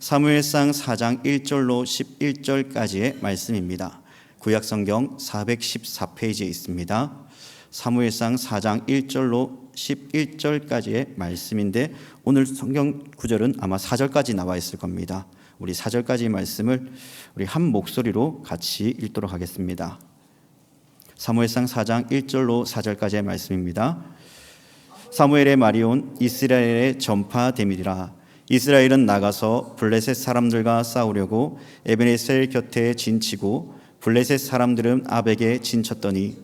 사무엘상 4장 1절로 11절까지의 말씀입니다. 구약성경 414페이지에 있습니다. 사무엘상 4장 1절로 11절까지의 말씀인데 오늘 성경 구절은 아마 4절까지 나와 있을 겁니다. 우리 4절까지 말씀을 우리 한 목소리로 같이 읽도록 하겠습니다. 사무엘상 4장 1절로 4절까지의 말씀입니다. 사무엘의 말이 온 이스라엘에 전파됨이라. 이스라엘은 나가서 블레셋 사람들과 싸우려고 에베네셀 곁에 진치고 블레셋 사람들은 아벡에 진쳤더니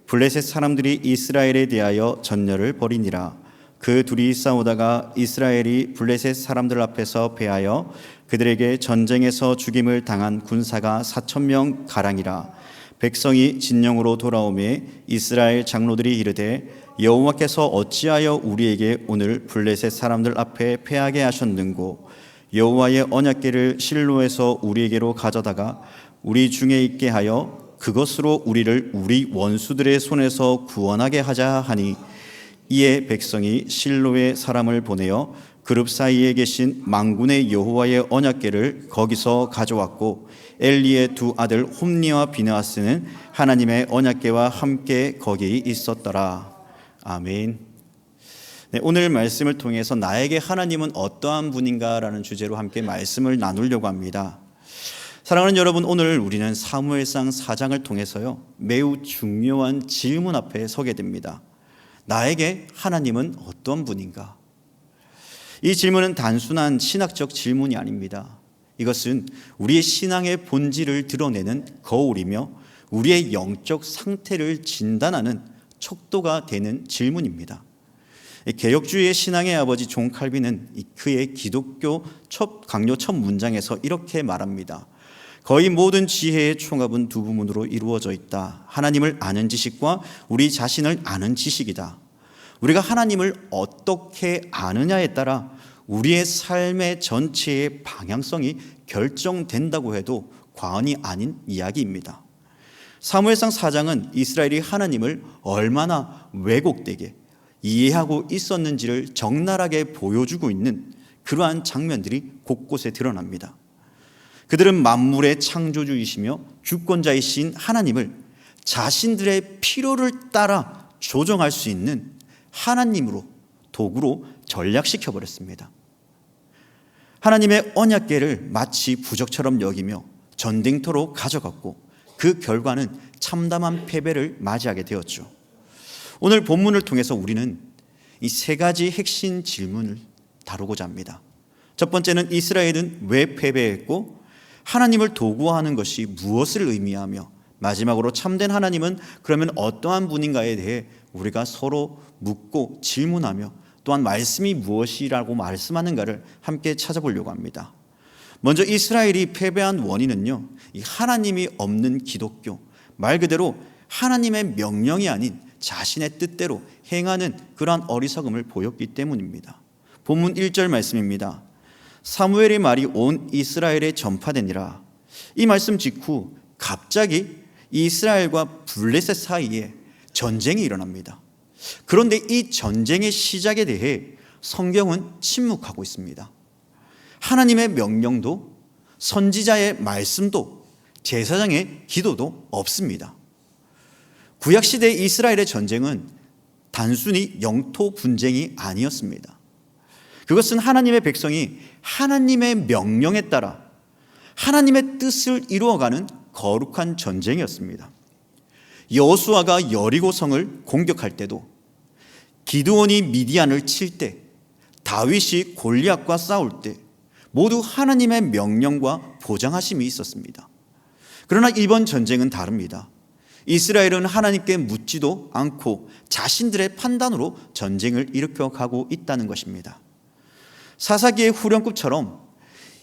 블레셋 사람들이 이스라엘에 대하여 전열을 벌이니라. 그 둘이 싸우다가 이스라엘이 블레셋 사람들 앞에서 패하여 그들에게 전쟁에서 죽임을 당한 군사가 4,000명 가량이라. 백성이 진영으로 돌아오매 이스라엘 장로들이 이르되 여호와께서 어찌하여 우리에게 오늘 블레셋 사람들 앞에 패하게 하셨는고 여호와의 언약궤를 실로에서 우리에게로 가져다가 우리 중에 있게 하여 그것으로 우리를 우리 원수들의 손에서 구원하게 하자 하니 이에 백성이 실로에 사람을 보내어 그룹 사이에 계신 만군의 여호와의 언약궤를 거기서 가져왔고 엘리의 두 아들 홈니와 비느하스는 하나님의 언약궤와 함께 거기 있었더라. 아멘. 네, 오늘 말씀을 통해서 나에게 하나님은 어떠한 분인가라는 주제로 함께 말씀을 나누려고 합니다. 사랑하는 여러분, 오늘 우리는 사무엘상 4장을 통해서요 매우 중요한 질문 앞에 서게 됩니다. 나에게 하나님은 어떤 분인가? 이 질문은 단순한 신학적 질문이 아닙니다. 이것은 우리의 신앙의 본질을 드러내는 거울이며 우리의 영적 상태를 진단하는 척도가 되는 질문입니다. 개혁주의의 신앙의 아버지 존 칼빈은 그의 기독교 강요 첫 문장에서 이렇게 말합니다. 거의 모든 지혜의 총합은 두 부분으로 이루어져 있다. 하나님을 아는 지식과 우리 자신을 아는 지식이다. 우리가 하나님을 어떻게 아느냐에 따라 우리의 삶의 전체의 방향성이 결정된다고 해도 과언이 아닌 이야기입니다. 사무엘상 4장은 이스라엘이 하나님을 얼마나 왜곡되게 이해하고 있었는지를 적나라하게 보여주고 있는 그러한 장면들이 곳곳에 드러납니다. 그들은 만물의 창조주이시며 주권자이신 하나님을 자신들의 필요를 따라 조정할 수 있는 하나님으로 도구로 전략시켜버렸습니다. 하나님의 언약궤를 마치 부적처럼 여기며 전쟁터로 가져갔고 그 결과는 참담한 패배를 맞이하게 되었죠. 오늘 본문을 통해서 우리는 이 세 가지 핵심 질문을 다루고자 합니다. 첫 번째는 이스라엘은 왜 패배했고 하나님을 도구화하는 것이 무엇을 의미하며 마지막으로 참된 하나님은 그러면 어떠한 분인가에 대해 우리가 서로 묻고 질문하며 또한 말씀이 무엇이라고 말씀하는가를 함께 찾아보려고 합니다. 먼저 이스라엘이 패배한 원인은요, 이 하나님이 없는 기독교, 말 그대로 하나님의 명령이 아닌 자신의 뜻대로 행하는 그러한 어리석음을 보였기 때문입니다. 본문 1절 말씀입니다. 사무엘의 말이 온 이스라엘에 전파되니라. 이 말씀 직후 갑자기 이스라엘과 블레셋 사이에 전쟁이 일어납니다. 그런데 이 전쟁의 시작에 대해 성경은 침묵하고 있습니다. 하나님의 명령도 선지자의 말씀도 제사장의 기도도 없습니다. 구약시대 이스라엘의 전쟁은 단순히 영토 분쟁이 아니었습니다. 그것은 하나님의 백성이 하나님의 명령에 따라 하나님의 뜻을 이루어가는 거룩한 전쟁이었습니다. 여호수아가 여리고성을 공격할 때도, 기드온이 미디안을 칠 때, 다윗이 골리앗과 싸울 때 모두 하나님의 명령과 보장하심이 있었습니다. 그러나 이번 전쟁은 다릅니다. 이스라엘은 하나님께 묻지도 않고 자신들의 판단으로 전쟁을 일으켜가고 있다는 것입니다. 사사기의 후렴구처럼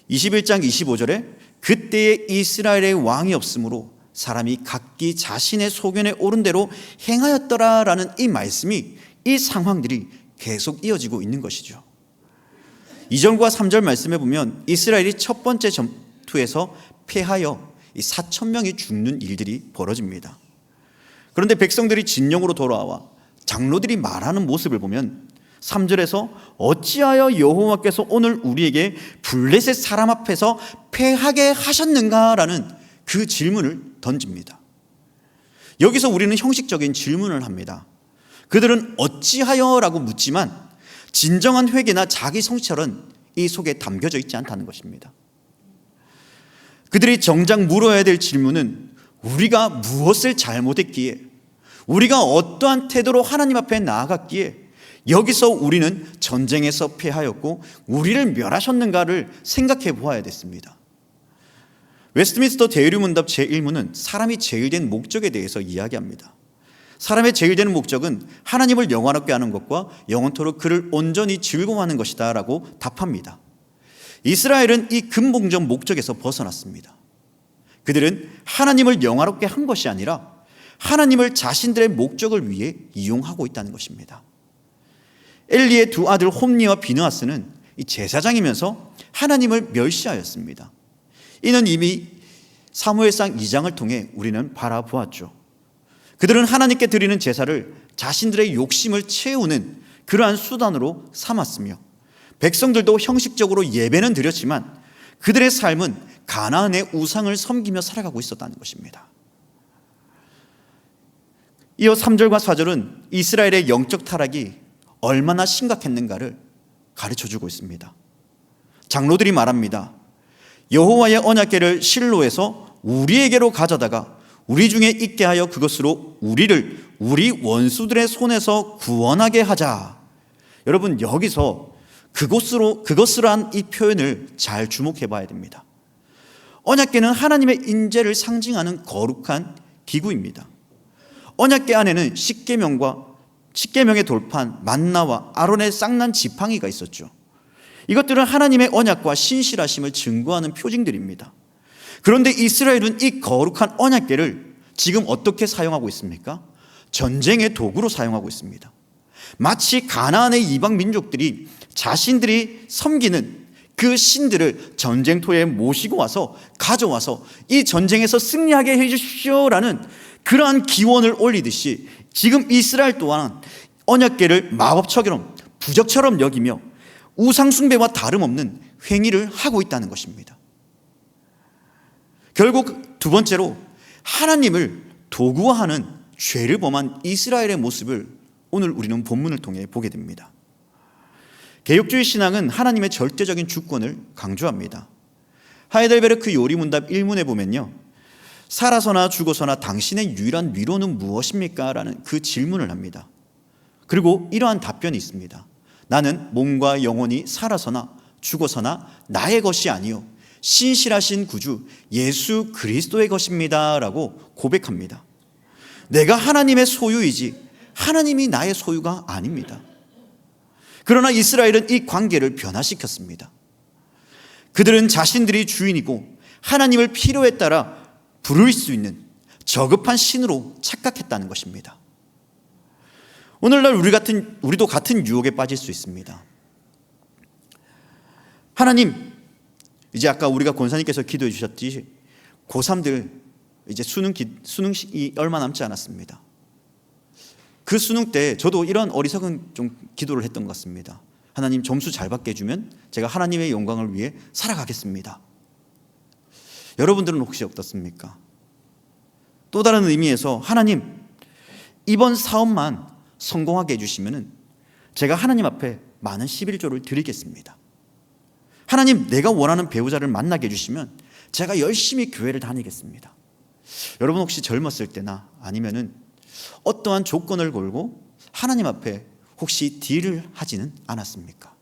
21장 25절에 그때에 이스라엘의 왕이 없으므로 사람이 각기 자신의 소견에 옳은 대로 행하였더라라는 이 말씀이, 이 상황들이 계속 이어지고 있는 것이죠. 2절과 3절 말씀에 보면 이스라엘이 첫 번째 전투에서 패하여 4,000명이 죽는 일들이 벌어집니다. 그런데 백성들이 진영으로 돌아와 장로들이 말하는 모습을 보면 3절에서 어찌하여 여호와께서 오늘 우리에게 블레셋 사람 앞에서 패하게 하셨는가라는 그 질문을 던집니다. 여기서 우리는 형식적인 질문을 합니다. 그들은 어찌하여라고 묻지만 진정한 회개나 자기 성찰은 이 속에 담겨져 있지 않다는 것입니다. 그들이 정작 물어야 될 질문은 우리가 무엇을 잘못했기에, 우리가 어떠한 태도로 하나님 앞에 나아갔기에 여기서 우리는 전쟁에서 패하였고 우리를 멸하셨는가를 생각해 보아야 됐습니다. 웨스트민스터 대의문답 제1문은 사람이 제일된 목적에 대해서 이야기합니다. 사람의 제일되는 목적은 하나님을 영원하게 하는 것과 영원토록 그를 온전히 즐거워하는 것이다 라고 답합니다. 이스라엘은 이 근본적 목적에서 벗어났습니다. 그들은 하나님을 영화롭게 한 것이 아니라 하나님을 자신들의 목적을 위해 이용하고 있다는 것입니다. 엘리의 두 아들 홈니와 비느하스는 이 제사장이면서 하나님을 멸시하였습니다. 이는 이미 사무엘상 2장을 통해 우리는 바라보았죠. 그들은 하나님께 드리는 제사를 자신들의 욕심을 채우는 그러한 수단으로 삼았으며 백성들도 형식적으로 예배는 드렸지만 그들의 삶은 가나안의 우상을 섬기며 살아가고 있었다는 것입니다. 이어 3절과 4절은 이스라엘의 영적 타락이 얼마나 심각했는가를 가르쳐주고 있습니다. 장로들이 말합니다. 여호와의 언약궤를 실로에서 우리에게로 가져다가 우리 중에 있게 하여 그것으로 우리를 우리 원수들의 손에서 구원하게 하자. 여러분, 여기서 그것으로 한 이 표현을 잘 주목해 봐야 됩니다. 언약궤는 하나님의 인재를 상징하는 거룩한 기구입니다. 언약궤 안에는 십계명의 돌판, 만나와 아론의 쌍난 지팡이가 있었죠. 이것들은 하나님의 언약과 신실하심을 증거하는 표징들입니다. 그런데 이스라엘은 이 거룩한 언약궤를 지금 어떻게 사용하고 있습니까? 전쟁의 도구로 사용하고 있습니다. 마치 가나안의 이방 민족들이 자신들이 섬기는 그 신들을 전쟁터에 모시고 와서 가져와서 이 전쟁에서 승리하게 해주십시오라는 그러한 기원을 올리듯이 지금 이스라엘 또한 언약궤를 마법처럼 부적처럼 여기며 우상숭배와 다름없는 행위를 하고 있다는 것입니다. 결국 두 번째로 하나님을 도구화하는 죄를 범한 이스라엘의 모습을 오늘 우리는 본문을 통해 보게 됩니다. 개혁주의 신앙은 하나님의 절대적인 주권을 강조합니다. 하이델베르크 요리문답 1문에 보면요, 살아서나 죽어서나 당신의 유일한 위로는 무엇입니까? 라는 그 질문을 합니다. 그리고 이러한 답변이 있습니다. 나는 몸과 영혼이 살아서나 죽어서나 나의 것이 아니요 신실하신 구주 예수 그리스도의 것입니다 라고 고백합니다. 내가 하나님의 소유이지 하나님이 나의 소유가 아닙니다. 그러나 이스라엘은 이 관계를 변화시켰습니다. 그들은 자신들이 주인이고 하나님을 필요에 따라 부를 수 있는 저급한 신으로 착각했다는 것입니다. 오늘날 우리도 같은 유혹에 빠질 수 있습니다. 하나님, 이제 아까 우리가 권사님께서 기도해 주셨듯이 고3들 이제 수능이 얼마 남지 않았습니다. 그 수능 때 저도 이런 어리석은 좀 기도를 했던 것 같습니다. 하나님, 점수 잘 받게 해주면 제가 하나님의 영광을 위해 살아가겠습니다. 여러분들은 혹시 어떻습니까? 또 다른 의미에서 하나님, 이번 사업만 성공하게 해주시면 제가 하나님 앞에 많은 11조를 드리겠습니다. 하나님, 내가 원하는 배우자를 만나게 해주시면 제가 열심히 교회를 다니겠습니다. 여러분 혹시 젊었을 때나 아니면은 어떠한 조건을 걸고 하나님 앞에 혹시 딜을 하지는 않았습니까?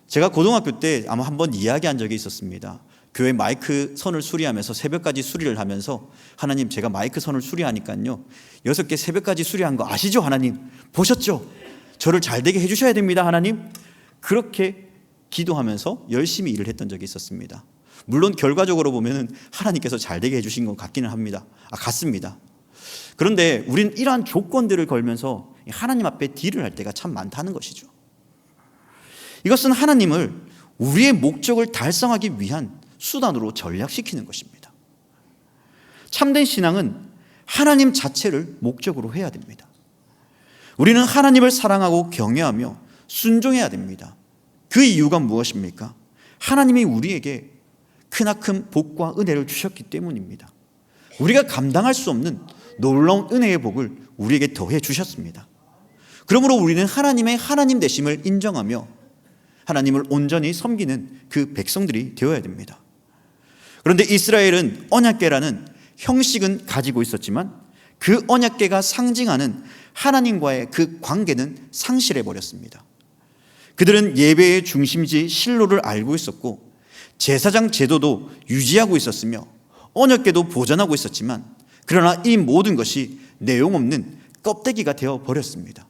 제가 고등학교 때 아마 한번 이야기한 적이 있었습니다. 교회 마이크 선을 수리하면서 새벽까지 수리를 하면서 하나님, 제가 마이크 선을 수리하니까요 6개 새벽까지 수리한 거 아시죠? 하나님 보셨죠? 저를 잘 되게 해주셔야 됩니다. 하나님, 그렇게 기도하면서 열심히 일을 했던 적이 있었습니다. 물론 결과적으로 보면 하나님께서 잘 되게 해주신 것 같기는 같습니다. 그런데 우리는 이러한 조건들을 걸면서 하나님 앞에 딜을 할 때가 참 많다는 것이죠. 이것은 하나님을 우리의 목적을 달성하기 위한 수단으로 전략시키는 것입니다. 참된 신앙은 하나님 자체를 목적으로 해야 됩니다. 우리는 하나님을 사랑하고 경외하며 순종해야 됩니다. 그 이유가 무엇입니까? 하나님이 우리에게 크나큰 복과 은혜를 주셨기 때문입니다. 우리가 감당할 수 없는 놀라운 은혜의 복을 우리에게 더해 주셨습니다. 그러므로 우리는 하나님의 하나님 되심을 인정하며 하나님을 온전히 섬기는 그 백성들이 되어야 됩니다. 그런데 이스라엘은 언약궤라는 형식은 가지고 있었지만 그 언약궤가 상징하는 하나님과의 그 관계는 상실해 버렸습니다. 그들은 예배의 중심지 실로를 알고 있었고 제사장 제도도 유지하고 있었으며 언약궤도 보존하고 있었지만 그러나 이 모든 것이 내용없는 껍데기가 되어 버렸습니다.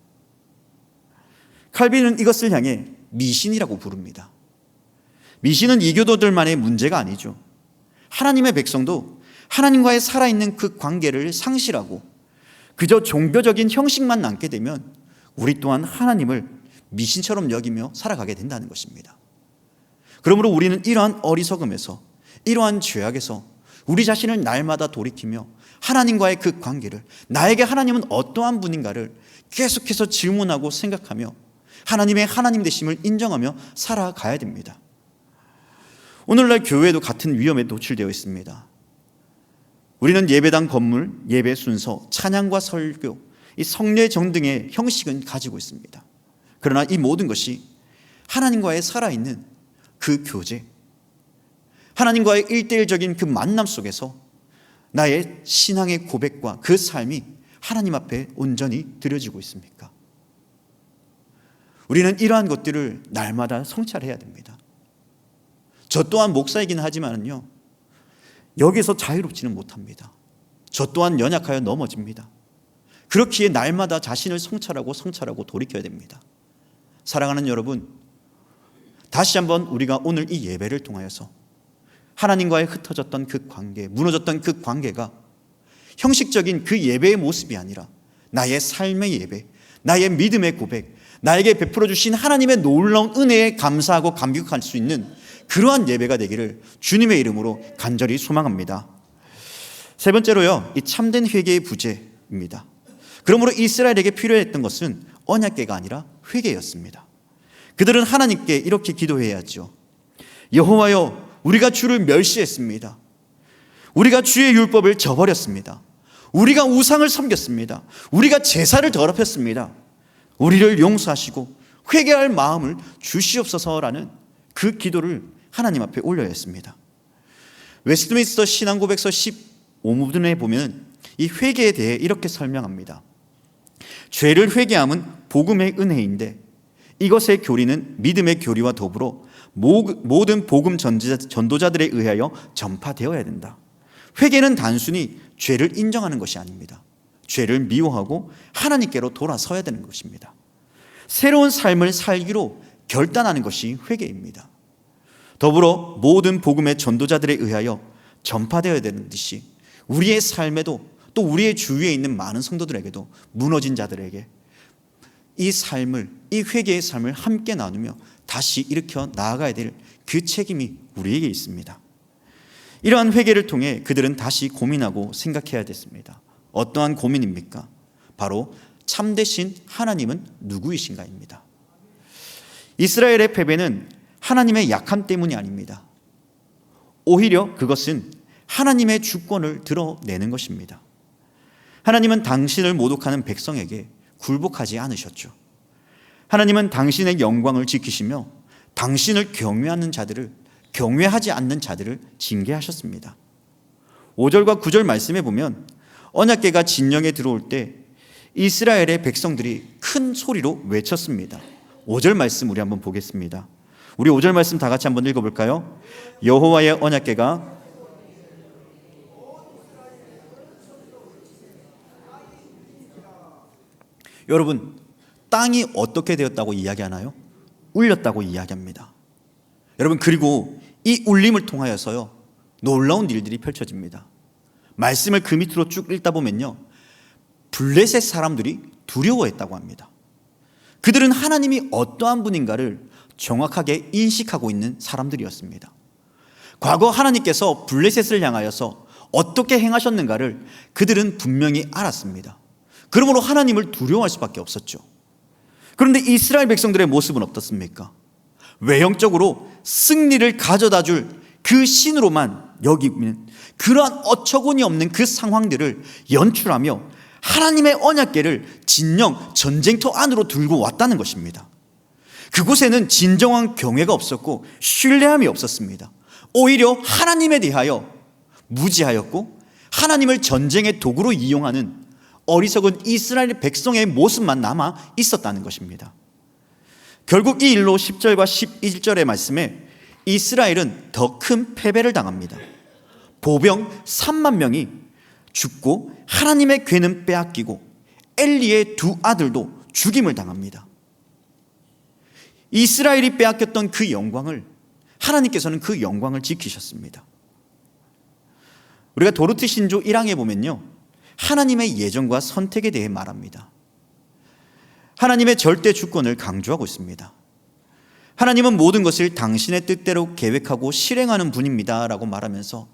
칼빈은 이것을 향해 미신이라고 부릅니다. 미신은 이교도들만의 문제가 아니죠. 하나님의 백성도 하나님과의 살아있는 그 관계를 상실하고 그저 종교적인 형식만 남게 되면 우리 또한 하나님을 미신처럼 여기며 살아가게 된다는 것입니다. 그러므로 우리는 이러한 어리석음에서, 이러한 죄악에서 우리 자신을 날마다 돌이키며 하나님과의 그 관계를, 나에게 하나님은 어떠한 분인가를 계속해서 질문하고 생각하며 하나님의 하나님 되심을 인정하며 살아가야 됩니다. 오늘날 교회도 같은 위험에 노출되어 있습니다. 우리는 예배당 건물, 예배 순서, 찬양과 설교, 이 성례정 등의 형식은 가지고 있습니다. 그러나 이 모든 것이 하나님과의 살아있는 그 교제, 하나님과의 일대일적인 그 만남 속에서 나의 신앙의 고백과 그 삶이 하나님 앞에 온전히 드려지고 있습니까? 우리는 이러한 것들을 날마다 성찰해야 됩니다. 저 또한 목사이긴 하지만요, 여기서 자유롭지는 못합니다. 저 또한 연약하여 넘어집니다. 그렇기에 날마다 자신을 성찰하고 돌이켜야 됩니다. 사랑하는 여러분, 다시 한번 우리가 오늘 이 예배를 통하여서 하나님과의 흩어졌던 그 관계, 무너졌던 그 관계가 형식적인 그 예배의 모습이 아니라 나의 삶의 예배, 나의 믿음의 고백, 나에게 베풀어 주신 하나님의 놀라운 은혜에 감사하고 감격할 수 있는 그러한 예배가 되기를 주님의 이름으로 간절히 소망합니다. 세 번째로요, 이 참된 회개의 부재입니다. 그러므로 이스라엘에게 필요했던 것은 언약궤가 아니라 회개였습니다. 그들은 하나님께 이렇게 기도해야죠. 여호와여, 우리가 주를 멸시했습니다. 우리가 주의 율법을 저버렸습니다. 우리가 우상을 섬겼습니다. 우리가 제사를 더럽혔습니다. 우리를 용서하시고 회개할 마음을 주시옵소서라는 그 기도를 하나님 앞에 올려야 했습니다. 웨스트민스터 신앙고백서 15부분에 보면 이 회개에 대해 이렇게 설명합니다. 죄를 회개함은 복음의 은혜인데 이것의 교리는 믿음의 교리와 더불어 모든 복음 전도자들에 의하여 전파되어야 된다. 회개는 단순히 죄를 인정하는 것이 아닙니다. 죄를 미워하고 하나님께로 돌아서야 되는 것입니다. 새로운 삶을 살기로 결단하는 것이 회개입니다. 더불어 모든 복음의 전도자들에 의하여 전파되어야 되는 듯이 우리의 삶에도 또 우리의 주위에 있는 많은 성도들에게도 무너진 자들에게 이 삶을, 이 회개의 삶을 함께 나누며 다시 일으켜 나아가야 될 그 책임이 우리에게 있습니다. 이러한 회개를 통해 그들은 다시 고민하고 생각해야 됐습니다. 어떠한 고민입니까? 바로 참되신 하나님은 누구이신가입니다. 이스라엘의 패배는 하나님의 약함 때문이 아닙니다. 오히려 그것은 하나님의 주권을 드러내는 것입니다. 하나님은 당신을 모독하는 백성에게 굴복하지 않으셨죠. 하나님은 당신의 영광을 지키시며 당신을 경외하지 않는 자들을 징계하셨습니다. 5절과 9절 말씀에 보면 언약궤가 진영에 들어올 때 이스라엘의 백성들이 큰 소리로 외쳤습니다. 5절 말씀 우리 한번 보겠습니다. 우리 5절 말씀 다 같이 한번 읽어볼까요? 여호와의 언약궤가 여러분, 땅이 어떻게 되었다고 이야기하나요? 울렸다고 이야기합니다. 여러분, 그리고 이 울림을 통하여서요, 놀라운 일들이 펼쳐집니다. 말씀을 그 밑으로 쭉 읽다 보면요, 블레셋 사람들이 두려워했다고 합니다. 그들은 하나님이 어떠한 분인가를 정확하게 인식하고 있는 사람들이었습니다. 과거 하나님께서 블레셋을 향하여서 어떻게 행하셨는가를 그들은 분명히 알았습니다. 그러므로 하나님을 두려워할 수밖에 없었죠. 그런데 이스라엘 백성들의 모습은 어떻습니까? 외형적으로 승리를 가져다 줄 그 신으로만 여기는 그러한 어처구니 없는 그 상황들을 연출하며 하나님의 언약궤를 진영 전쟁터 안으로 들고 왔다는 것입니다. 그곳에는 진정한 경외가 없었고 신뢰함이 없었습니다. 오히려 하나님에 대하여 무지하였고 하나님을 전쟁의 도구로 이용하는 어리석은 이스라엘 백성의 모습만 남아 있었다는 것입니다. 결국 이 일로 10절과 11절의 말씀에 이스라엘은 더 큰 패배를 당합니다. 보병 3만 명이 죽고 하나님의 궤는 빼앗기고 엘리의 두 아들도 죽임을 당합니다. 이스라엘이 빼앗겼던 그 영광을 하나님께서는 그 영광을 지키셨습니다. 우리가 도르트 신조 1항에 보면요, 하나님의 예정과 선택에 대해 말합니다. 하나님의 절대 주권을 강조하고 있습니다. 하나님은 모든 것을 당신의 뜻대로 계획하고 실행하는 분입니다 라고 말하면서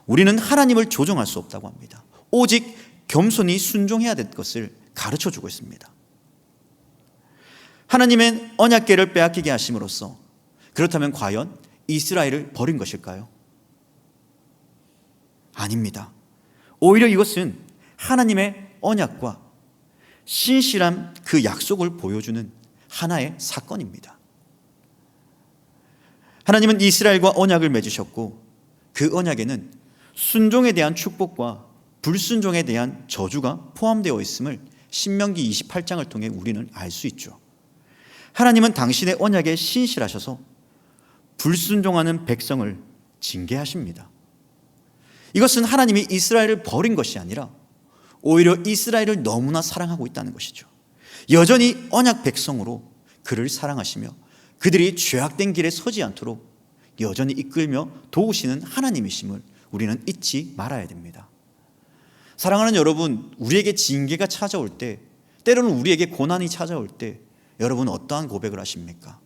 우리는 하나님을 조종할 수 없다고 합니다. 오직 겸손히 순종해야 될 것을 가르쳐주고 있습니다. 하나님의 언약궤를 빼앗기게 하심으로써 그렇다면 과연 이스라엘을 버린 것일까요? 아닙니다. 오히려 이것은 하나님의 언약과 신실한 그 약속을 보여주는 하나의 사건입니다. 하나님은 이스라엘과 언약을 맺으셨고 그 언약에는 순종에 대한 축복과 불순종에 대한 저주가 포함되어 있음을 신명기 28장을 통해 우리는 알 수 있죠. 하나님은 당신의 언약에 신실하셔서 불순종하는 백성을 징계하십니다. 이것은 하나님이 이스라엘을 버린 것이 아니라 오히려 이스라엘을 너무나 사랑하고 있다는 것이죠. 여전히 언약 백성으로 그를 사랑하시며 그들이 죄악된 길에 서지 않도록 여전히 이끌며 도우시는 하나님이심을 우리는 잊지 말아야 됩니다. 사랑하는 여러분, 우리에게 징계가 찾아올 때, 때로는 우리에게 고난이 찾아올 때 여러분 어떠한 고백을 하십니까?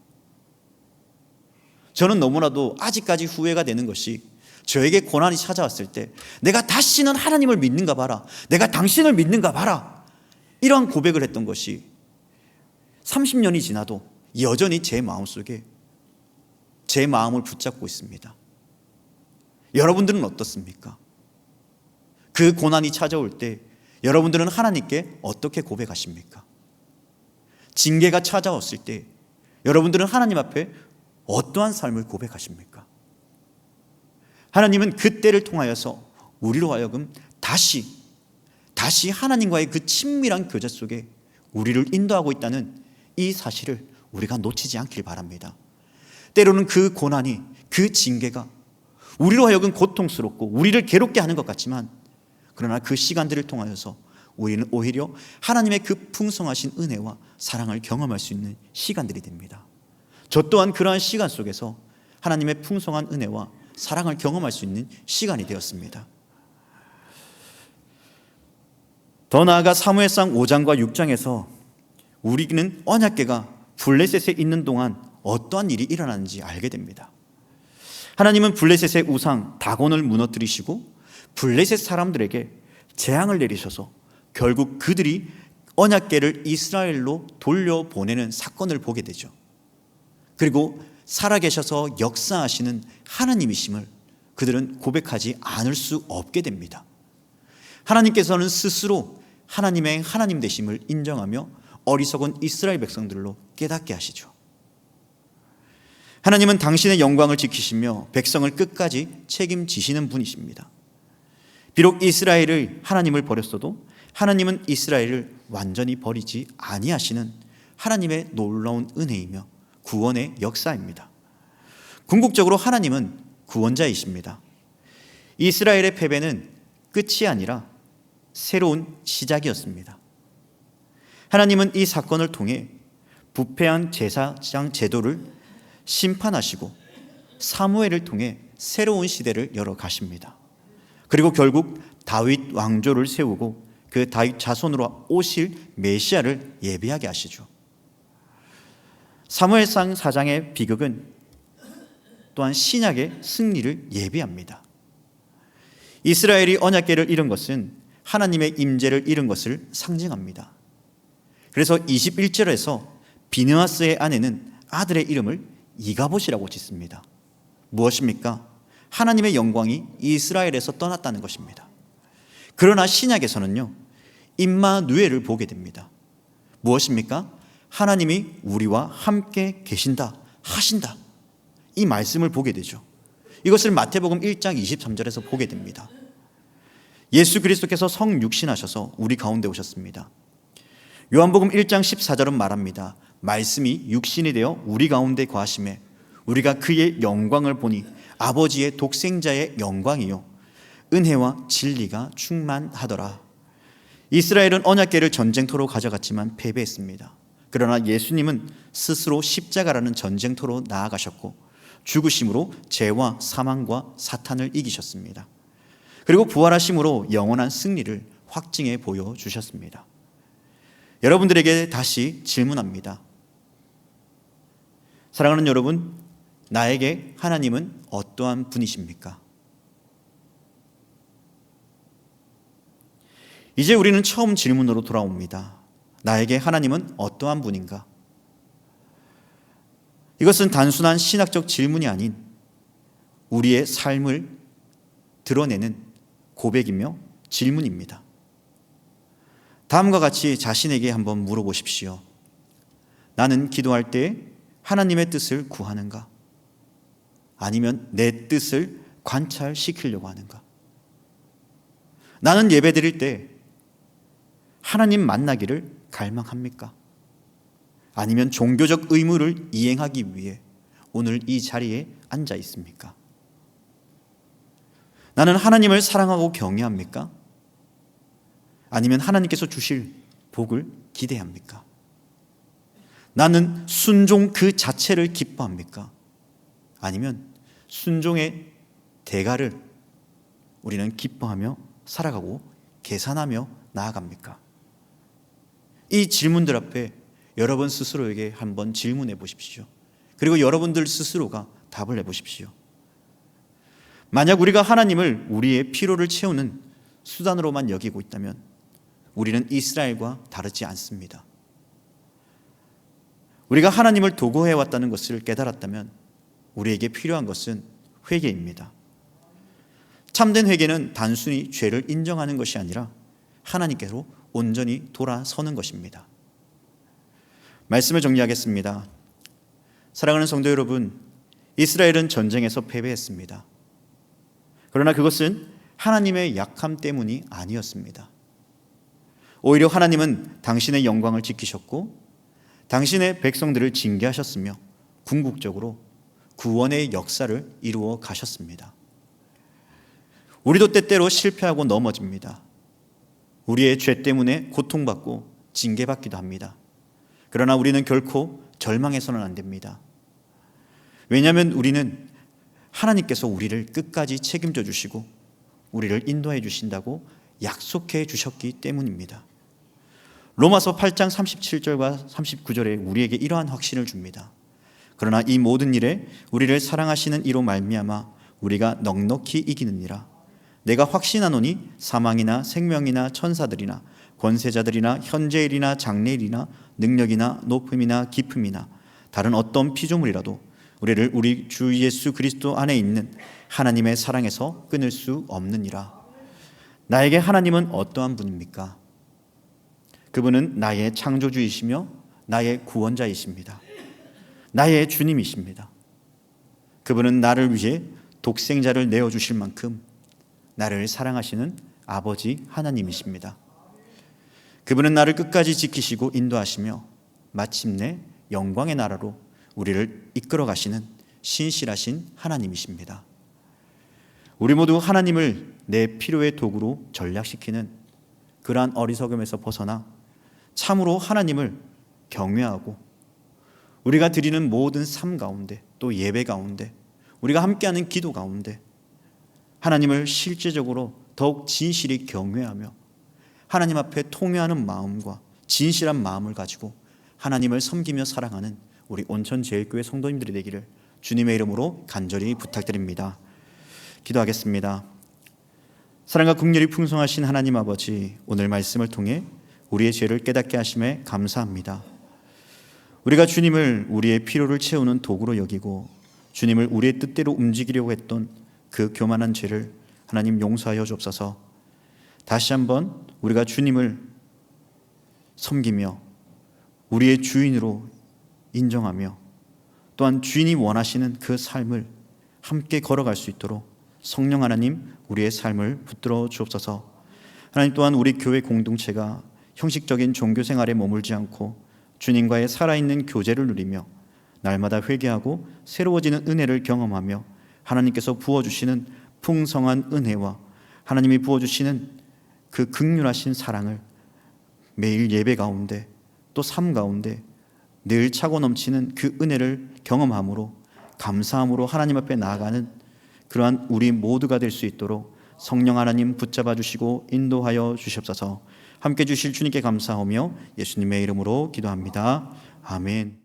저는 너무나도 아직까지 후회가 되는 것이 저에게 고난이 찾아왔을 때 내가 다시는 하나님을 믿는가 봐라, 내가 당신을 믿는가 봐라, 이러한 고백을 했던 것이 30년이 지나도 여전히 제 마음속에 제 마음을 붙잡고 있습니다. 여러분들은 어떻습니까? 그 고난이 찾아올 때 여러분들은 하나님께 어떻게 고백하십니까? 징계가 찾아왔을 때 여러분들은 하나님 앞에 어떠한 삶을 고백하십니까? 하나님은 그때를 통하여서 우리로 하여금 다시 하나님과의 그 친밀한 교제 속에 우리를 인도하고 있다는 이 사실을 우리가 놓치지 않길 바랍니다. 때로는 그 고난이, 그 징계가 우리로 하여금 고통스럽고 우리를 괴롭게 하는 것 같지만 그러나 그 시간들을 통하여서 우리는 오히려 하나님의 그 풍성하신 은혜와 사랑을 경험할 수 있는 시간들이 됩니다. 저 또한 그러한 시간 속에서 하나님의 풍성한 은혜와 사랑을 경험할 수 있는 시간이 되었습니다. 더 나아가 사무엘상 5장과 6장에서 우리는 언약궤가 블레셋에 있는 동안 어떠한 일이 일어나는지 알게 됩니다. 하나님은 블레셋의 우상 다곤을 무너뜨리시고 블레셋 사람들에게 재앙을 내리셔서 결국 그들이 언약궤를 이스라엘로 돌려보내는 사건을 보게 되죠. 그리고 살아계셔서 역사하시는 하나님이심을 그들은 고백하지 않을 수 없게 됩니다. 하나님께서는 스스로 하나님의 하나님 되심을 인정하며 어리석은 이스라엘 백성들로 깨닫게 하시죠. 하나님은 당신의 영광을 지키시며 백성을 끝까지 책임지시는 분이십니다. 비록 이스라엘을 하나님을 버렸어도 하나님은 이스라엘을 완전히 버리지 아니하시는 하나님의 놀라운 은혜이며 구원의 역사입니다. 궁극적으로 하나님은 구원자이십니다. 이스라엘의 패배는 끝이 아니라 새로운 시작이었습니다. 하나님은 이 사건을 통해 부패한 제사장 제도를 심판하시고 사무엘을 통해 새로운 시대를 열어가십니다. 그리고 결국 다윗 왕조를 세우고 그 다윗 자손으로 오실 메시아를 예비하게 하시죠. 사무엘상 4장의 비극은 또한 신약의 승리를 예비합니다. 이스라엘이 언약궤를 잃은 것은 하나님의 임재를 잃은 것을 상징합니다. 그래서 21절에서 비느하스의 아내는 아들의 이름을 이가봇이라고 짓습니다. 무엇입니까? 하나님의 영광이 이스라엘에서 떠났다는 것입니다. 그러나 신약에서는요, 임마누엘을 보게 됩니다. 무엇입니까? 하나님이 우리와 함께 계신다, 하신다, 이 말씀을 보게 되죠. 이것을 마태복음 1장 23절에서 보게 됩니다. 예수 그리스도께서 성육신하셔서 우리 가운데 오셨습니다. 요한복음 1장 14절은 말합니다. 말씀이 육신이 되어 우리 가운데 거하심에 우리가 그의 영광을 보니 아버지의 독생자의 영광이요 은혜와 진리가 충만하더라. 이스라엘은 언약궤를 전쟁터로 가져갔지만 패배했습니다. 그러나 예수님은 스스로 십자가라는 전쟁터로 나아가셨고 죽으심으로 죄와 사망과 사탄을 이기셨습니다. 그리고 부활하심으로 영원한 승리를 확증해 보여주셨습니다. 여러분들에게 다시 질문합니다. 사랑하는 여러분, 나에게 하나님은 어떠한 분이십니까? 이제 우리는 처음 질문으로 돌아옵니다. 나에게 하나님은 어떠한 분인가? 이것은 단순한 신학적 질문이 아닌 우리의 삶을 드러내는 고백이며 질문입니다. 다음과 같이 자신에게 한번 물어보십시오. 나는 기도할 때 하나님의 뜻을 구하는가? 아니면 내 뜻을 관찰시키려고 하는가? 나는 예배드릴 때 하나님 만나기를 갈망합니까? 아니면 종교적 의무를 이행하기 위해 오늘 이 자리에 앉아 있습니까? 나는 하나님을 사랑하고 경외합니까? 아니면 하나님께서 주실 복을 기대합니까? 나는 순종 그 자체를 기뻐합니까? 아니면 순종의 대가를 우리는 기뻐하며 살아가고 계산하며 나아갑니까? 이 질문들 앞에 여러분 스스로에게 한번 질문해 보십시오. 그리고 여러분들 스스로가 답을 내보십시오. 만약 우리가 하나님을 우리의 필요를 채우는 수단으로만 여기고 있다면 우리는 이스라엘과 다르지 않습니다. 우리가 하나님을 도구해왔다는 것을 깨달았다면 우리에게 필요한 것은 회개입니다. 참된 회개는 단순히 죄를 인정하는 것이 아니라 하나님께로 온전히 돌아서는 것입니다. 말씀을 정리하겠습니다. 사랑하는 성도 여러분, 이스라엘은 전쟁에서 패배했습니다. 그러나 그것은 하나님의 약함 때문이 아니었습니다. 오히려 하나님은 당신의 영광을 지키셨고 당신의 백성들을 징계하셨으며 궁극적으로 구원의 역사를 이루어 가셨습니다. 우리도 때때로 실패하고 넘어집니다. 우리의 죄 때문에 고통받고 징계받기도 합니다. 그러나 우리는 결코 절망해서는 안 됩니다. 왜냐하면 우리는 하나님께서 우리를 끝까지 책임져 주시고 우리를 인도해 주신다고 약속해 주셨기 때문입니다. 로마서 8장 37절과 39절에 우리에게 이러한 확신을 줍니다. 그러나 이 모든 일에 우리를 사랑하시는 이로 말미암아 우리가 넉넉히 이기느니라. 내가 확신하노니 사망이나 생명이나 천사들이나 권세자들이나 현재일이나 장래일이나 능력이나 높음이나 깊음이나 다른 어떤 피조물이라도 우리를 우리 주 예수 그리스도 안에 있는 하나님의 사랑에서 끊을 수 없느니라. 나에게 하나님은 어떠한 분입니까? 그분은 나의 창조주이시며 나의 구원자이십니다. 나의 주님이십니다. 그분은 나를 위해 독생자를 내어주실 만큼 나를 사랑하시는 아버지 하나님이십니다. 그분은 나를 끝까지 지키시고 인도하시며 마침내 영광의 나라로 우리를 이끌어 가시는 신실하신 하나님이십니다. 우리 모두 하나님을 내 필요의 도구로 전락시키는 그러한 어리석음에서 벗어나 참으로 하나님을 경외하고 우리가 드리는 모든 삶 가운데 또 예배 가운데 우리가 함께하는 기도 가운데 하나님을 실제적으로 더욱 진실히 경외하며 하나님 앞에 통회하는 마음과 진실한 마음을 가지고 하나님을 섬기며 살아가는 우리 온천제일교회 성도님들이 되기를 주님의 이름으로 간절히 부탁드립니다. 기도하겠습니다. 사랑과 긍휼이 풍성하신 하나님 아버지, 오늘 말씀을 통해 우리의 죄를 깨닫게 하심에 감사합니다. 우리가 주님을 우리의 필요를 채우는 도구로 여기고 주님을 우리의 뜻대로 움직이려고 했던 그 교만한 죄를 하나님 용서하여 주옵소서. 다시 한번 우리가 주님을 섬기며 우리의 주인으로 인정하며 또한 주인이 원하시는 그 삶을 함께 걸어갈 수 있도록 성령 하나님 우리의 삶을 붙들어 주옵소서. 하나님 또한 우리 교회 공동체가 형식적인 종교 생활에 머물지 않고 주님과의 살아있는 교제를 누리며 날마다 회개하고 새로워지는 은혜를 경험하며 하나님께서 부어주시는 풍성한 은혜와 하나님이 부어주시는 그 긍휼하신 사랑을 매일 예배 가운데 또 삶 가운데 늘 차고 넘치는 그 은혜를 경험함으로 감사함으로 하나님 앞에 나아가는 그러한 우리 모두가 될 수 있도록 성령 하나님 붙잡아 주시고 인도하여 주시옵소서. 함께 주실 주님께 감사하며 예수님의 이름으로 기도합니다. 아멘.